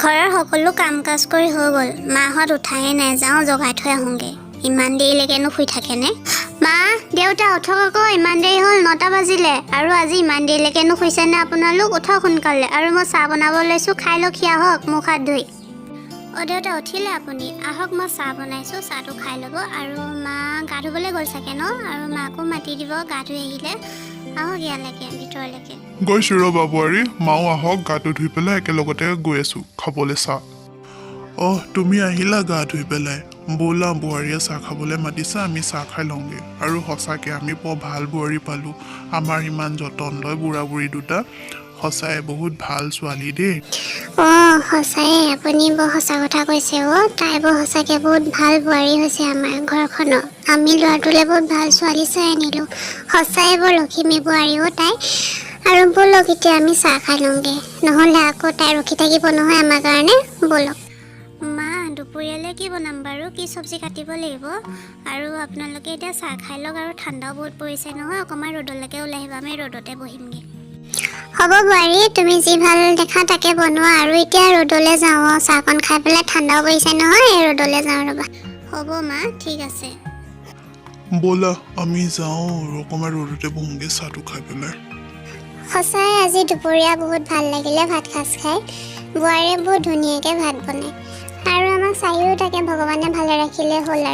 ঘৰৰ সকলো কাম কাজ কৰি হৈ গ'ল। মাহঁত উঠাই নাই, যাওঁ জগাই থৈ আহোঁগৈ। ইমান দেৰিলৈকেনো শুই থাকেনে? মা, দেউতা উঠক আকৌ, ইমান দেৰি হ'ল, 9টা বাজিলে। আৰু আজি ইমান দেৰিলৈকেনো শুইছেনে আপোনালোক? উঠক সোনকালে। আৰু মই চাহ বনাব লৈছোঁ, খাই লওক, সি আহক মুখ হাত ধুই। অ' দেউতা উঠিলে আপুনি? আহক, মই চাহ বনাইছোঁ, চাহটো খাই ল'ব। আৰু মা গা ধুবলৈ গ'ল চাগে ন? আৰু মাকো মাতি দিব গা ধুই আহিলে। আহক ইয়ালৈকে, ভিতৰলৈকে। গৈছোঁ ৰ'বা বোৱাৰী, মাও আহক, গাটো ধুই পেলাই একেলগতে গৈ আছোঁ খাবলৈ চাহ। তুমি আহিলা গা ধুই পেলাই। ব'লা, বোৱাৰীয়ে চাহ খাবলৈ মাতিছে, আমি চাহ খাই লওঁগৈ। আৰু সঁচাকৈ আমি বৰ ভাল বোৱাৰী পালোঁ। আমাৰ ইমান যতন লয় বুঢ়া বুঢ়ী দুটা। সঁচাই বহুত ভাল ছোৱালী দেই। সঁচাই আপুনি বৰ সঁচা কথা কৈছে। তাই বৰ সঁচাকৈ বহুত ভাল বোৱাৰী হৈছে আমাৰ ঘৰখনৰ। আমি ল'ৰাটোলৈ বহুত ভাল ছোৱালী চাই আনিলোঁ। সঁচাই বৰ লখিমী বোৱাৰী তাই। আৰু ব'লক এতিয়া আমি চাহ খাই লওঁগৈ, নহ'লে আকৌ তাই ৰখি থাকিব নহয় আমাৰ কাৰণে। ব'লক। মা, দুপৰীয়ালৈ কি বনাম বাৰু? কি চব্জি কাটিব লাগিব? আৰু আপোনালোকে এতিয়া চাহ খাই লওক, আৰু ঠাণ্ডাও বহুত পৰিছে নহয়, অকণমান ৰ'দলৈকে ওলাই আহিব, আমি ৰ'দতে বহিমগৈ। হ'ব বোৱাৰী, তুমি যি ভাল দেখা তাকে বনোৱা। আৰু এতিয়া ৰ'দলৈ যাওঁ, চাহকণ খাই পেলাই, ঠাণ্ডাও পৰিছে নহয়, ৰ'দলৈ যাওঁ ৰ'বা। হ'ব মা, ঠিক আছে। ব'লা আমি যাওঁ আৰু অকণমান ৰ'দতে বহোঁগৈ চাহটো খাই পেলাই। সঁচাই আজি দুপৰীয়া বহুত ভাল লাগিলে ভাত সাজ খাই। বোৱাৰীয়ে বহুত ধুনীয়াকৈ ভাত বনায়। আৰু আমাক চাৰিও তাকে ভগৱানে ভালে ৰাখিলে হ'ল।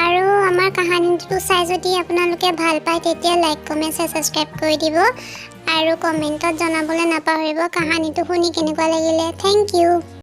আৰু আমাৰ কাহানীটো চাই যদি আপোনালোকে ভাল পায়, তেতিয়া লাইক, কমেণ্ট, ছাবস্ক্ৰাইব কৰি দিব। আৰু কমেণ্টত জনাবলৈ নাপাহৰিব কাহানীটো শুনি কেনেকুৱা লাগিলে। Thank U.